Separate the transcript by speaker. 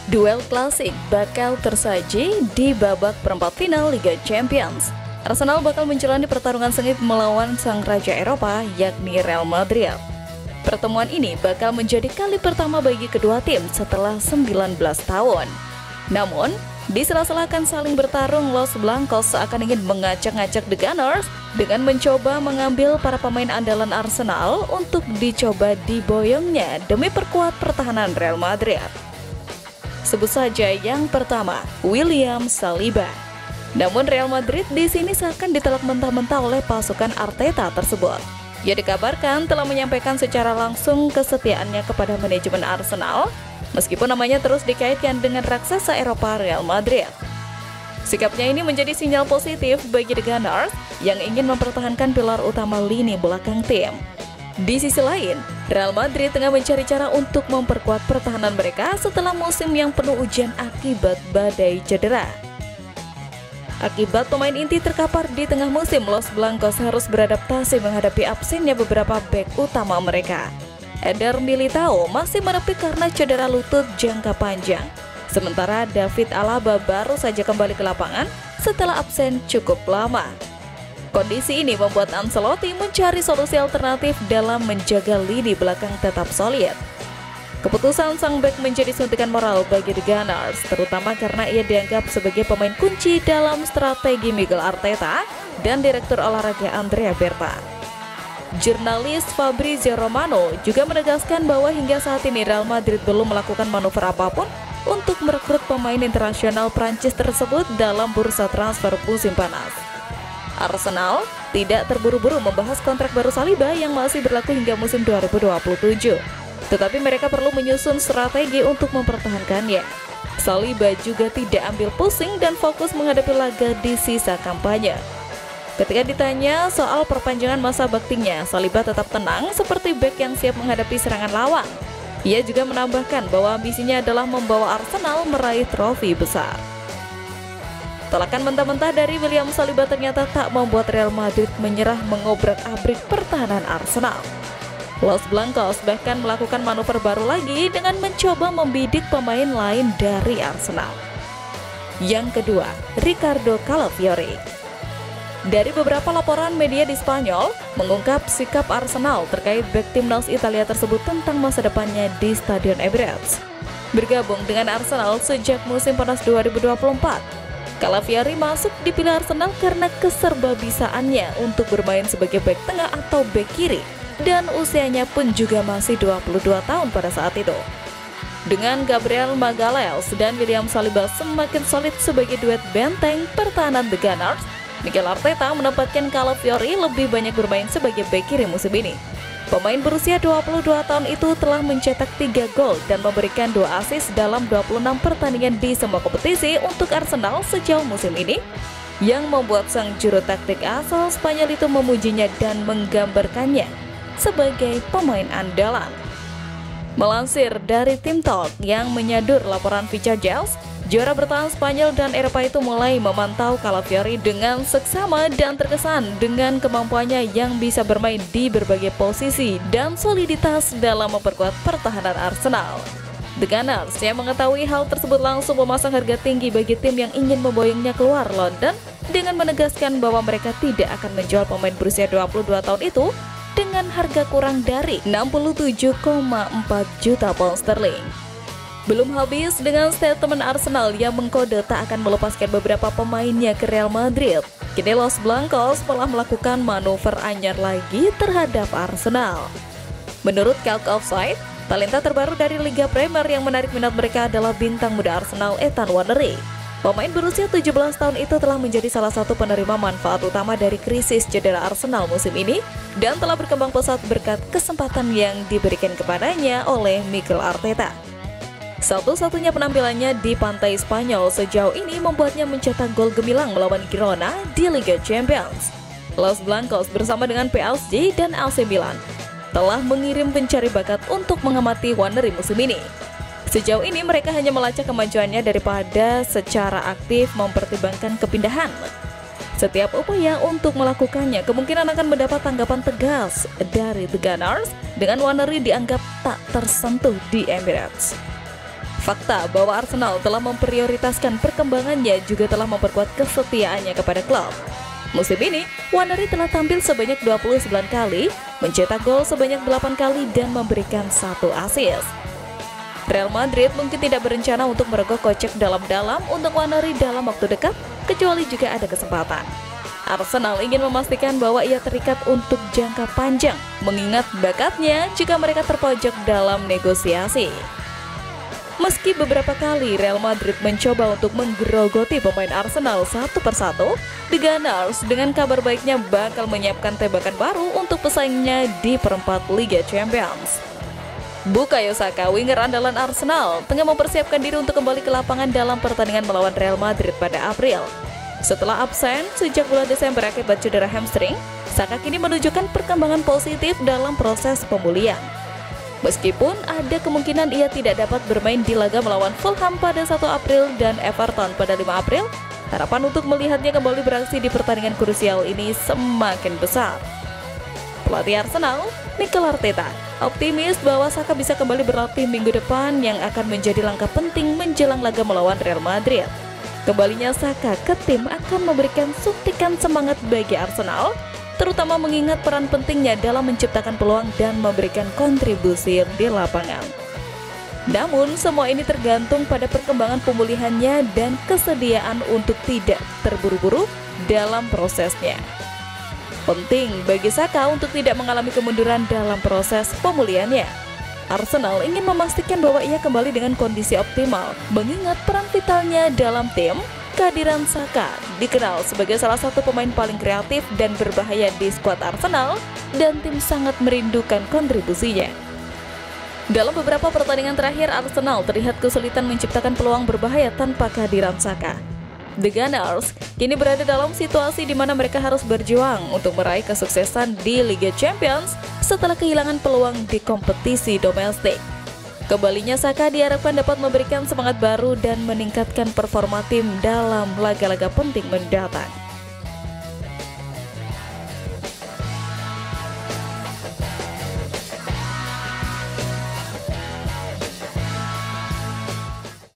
Speaker 1: Duel klasik bakal tersaji di babak perempat final Liga Champions. Arsenal bakal menjalani pertarungan sengit melawan sang raja Eropa, yakni Real Madrid. Pertemuan ini bakal menjadi kali pertama bagi kedua tim setelah 19 tahun. Namun, di sela-sela akan saling bertarung, Los Blancos seakan ingin mengacak-ngacak The Gunners dengan mencoba mengambil para pemain andalan Arsenal untuk dicoba diboyongnya demi perkuat pertahanan Real Madrid. Sebut saja yang pertama, William Saliba. Namun Real Madrid di sini seakan ditolak mentah-mentah oleh pasukan Arteta tersebut. Ia dikabarkan telah menyampaikan secara langsung kesetiaannya kepada manajemen Arsenal, meskipun namanya terus dikaitkan dengan raksasa Eropa Real Madrid. Sikapnya ini menjadi sinyal positif bagi The Gunners yang ingin mempertahankan pilar utama lini belakang tim. Di sisi lain, Real Madrid tengah mencari cara untuk memperkuat pertahanan mereka setelah musim yang penuh ujian akibat badai cedera. Akibat pemain inti terkapar di tengah musim, Los Blancos harus beradaptasi menghadapi absennya beberapa bek utama mereka. Eder Militao masih menepi karena cedera lutut jangka panjang. Sementara David Alaba baru saja kembali ke lapangan setelah absen cukup lama. Kondisi ini membuat Ancelotti mencari solusi alternatif dalam menjaga lini belakang tetap solid. Keputusan sang bek menjadi suntikan moral bagi The Gunners, terutama karena ia dianggap sebagai pemain kunci dalam strategi Mikel Arteta dan Direktur Olahraga Andrea Berta. Jurnalis Fabrizio Romano juga menegaskan bahwa hingga saat ini Real Madrid belum melakukan manuver apapun untuk merekrut pemain internasional Prancis tersebut dalam bursa transfer musim panas. Arsenal tidak terburu-buru membahas kontrak baru Saliba yang masih berlaku hingga musim 2027. Tetapi mereka perlu menyusun strategi untuk mempertahankannya. Saliba juga tidak ambil pusing dan fokus menghadapi laga di sisa kampanye. Ketika ditanya soal perpanjangan masa baktinya, Saliba tetap tenang seperti bek yang siap menghadapi serangan lawan. Ia juga menambahkan bahwa ambisinya adalah membawa Arsenal meraih trofi besar. Tolakan mentah-mentah dari William Saliba ternyata tak membuat Real Madrid menyerah mengobrak-abrik pertahanan Arsenal. Los Blancos bahkan melakukan manuver baru lagi dengan mencoba membidik pemain lain dari Arsenal. Yang kedua, Ricardo Calafiori. Dari beberapa laporan media di Spanyol mengungkap sikap Arsenal terkait bek timnas Italia tersebut tentang masa depannya di Stadion Emirates. Bergabung dengan Arsenal sejak musim panas 2024. Calafiori masuk dipilih Arsenal karena keserbabisaannya untuk bermain sebagai bek tengah atau bek kiri, dan usianya pun juga masih 22 tahun pada saat itu. Dengan Gabriel Magalhaes dan William Saliba semakin solid sebagai duet benteng pertahanan The Gunners, Mikel Arteta menempatkan Calafiori lebih banyak bermain sebagai bek kiri musim ini. Pemain berusia 22 tahun itu telah mencetak 3 gol dan memberikan 2 assist dalam 26 pertandingan di semua kompetisi untuk Arsenal sejauh musim ini, yang membuat sang juru taktik asal Spanyol itu memujinya dan menggambarkannya sebagai pemain andalan. Melansir dari Tim Talk yang menyadur laporan Ficha Gels, juara bertahan Spanyol dan Eropa itu mulai memantau Calafiori dengan seksama dan terkesan dengan kemampuannya yang bisa bermain di berbagai posisi dan soliditas dalam memperkuat pertahanan Arsenal. The Gunners yang mengetahui hal tersebut langsung memasang harga tinggi bagi tim yang ingin memboyongnya keluar London dengan menegaskan bahwa mereka tidak akan menjual pemain berusia 22 tahun itu dengan harga kurang dari 67,4 juta pound sterling. Belum habis dengan statement Arsenal yang mengkode tak akan melepaskan beberapa pemainnya ke Real Madrid. Kini Los Blancos telah melakukan manuver anyar lagi terhadap Arsenal. Menurut Calc Offside, talenta terbaru dari Liga Premier yang menarik minat mereka adalah bintang muda Arsenal Ethan Nwaneri. Pemain berusia 17 tahun itu telah menjadi salah satu penerima manfaat utama dari krisis cedera Arsenal musim ini dan telah berkembang pesat berkat kesempatan yang diberikan kepadanya oleh Mikel Arteta. Satu-satunya penampilannya di pantai Spanyol sejauh ini membuatnya mencetak gol gemilang melawan Girona di Liga Champions. Los Blancos bersama dengan PSG dan AC Milan telah mengirim pencari bakat untuk mengamati Nwaneri musim ini. Sejauh ini mereka hanya melacak kemajuannya daripada secara aktif mempertimbangkan kepindahan. Setiap upaya untuk melakukannya kemungkinan akan mendapat tanggapan tegas dari The Gunners dengan Nwaneri dianggap tak tersentuh di Emirates. Fakta bahwa Arsenal telah memprioritaskan perkembangannya juga telah memperkuat kesetiaannya kepada klub. Musim ini, Waneri telah tampil sebanyak 29 kali, mencetak gol sebanyak 8 kali dan memberikan 1 assist. Real Madrid mungkin tidak berencana untuk merogoh kocek dalam-dalam untuk Waneri dalam waktu dekat, kecuali jika ada kesempatan. Arsenal ingin memastikan bahwa ia terikat untuk jangka panjang, mengingat bakatnya jika mereka terpojok dalam negosiasi. Meski beberapa kali Real Madrid mencoba untuk menggerogoti pemain Arsenal satu persatu, The Gunners dengan kabar baiknya bakal menyiapkan tembakan baru untuk pesaingnya di perempat Liga Champions. Bukayo Saka, winger andalan Arsenal, tengah mempersiapkan diri untuk kembali ke lapangan dalam pertandingan melawan Real Madrid pada April. Setelah absen sejak bulan Desember akibat cedera hamstring, Saka kini menunjukkan perkembangan positif dalam proses pemulihan. Meskipun ada kemungkinan ia tidak dapat bermain di laga melawan Fulham pada 1 April dan Everton pada 5 April, harapan untuk melihatnya kembali beraksi di pertandingan krusial ini semakin besar. Pelatih Arsenal, Mikel Arteta, optimis bahwa Saka bisa kembali berlatih minggu depan yang akan menjadi langkah penting menjelang laga melawan Real Madrid. Kembalinya Saka ke tim akan memberikan suntikan semangat bagi Arsenal, terutama mengingat peran pentingnya dalam menciptakan peluang dan memberikan kontribusi di lapangan. Namun, semua ini tergantung pada perkembangan pemulihannya dan kesediaan untuk tidak terburu-buru dalam prosesnya. Penting bagi Saka untuk tidak mengalami kemunduran dalam proses pemulihannya. Arsenal ingin memastikan bahwa ia kembali dengan kondisi optimal, mengingat peran vitalnya dalam tim. Kehadiran Saka dikenal sebagai salah satu pemain paling kreatif dan berbahaya di skuad Arsenal, dan tim sangat merindukan kontribusinya. Dalam beberapa pertandingan terakhir, Arsenal terlihat kesulitan menciptakan peluang berbahaya tanpa kehadiran Saka. The Gunners kini berada dalam situasi di mana mereka harus berjuang untuk meraih kesuksesan di Liga Champions setelah kehilangan peluang di kompetisi domestik. Kembalinya Saka diharapkan dapat memberikan semangat baru dan meningkatkan performa tim dalam laga-laga penting mendatang.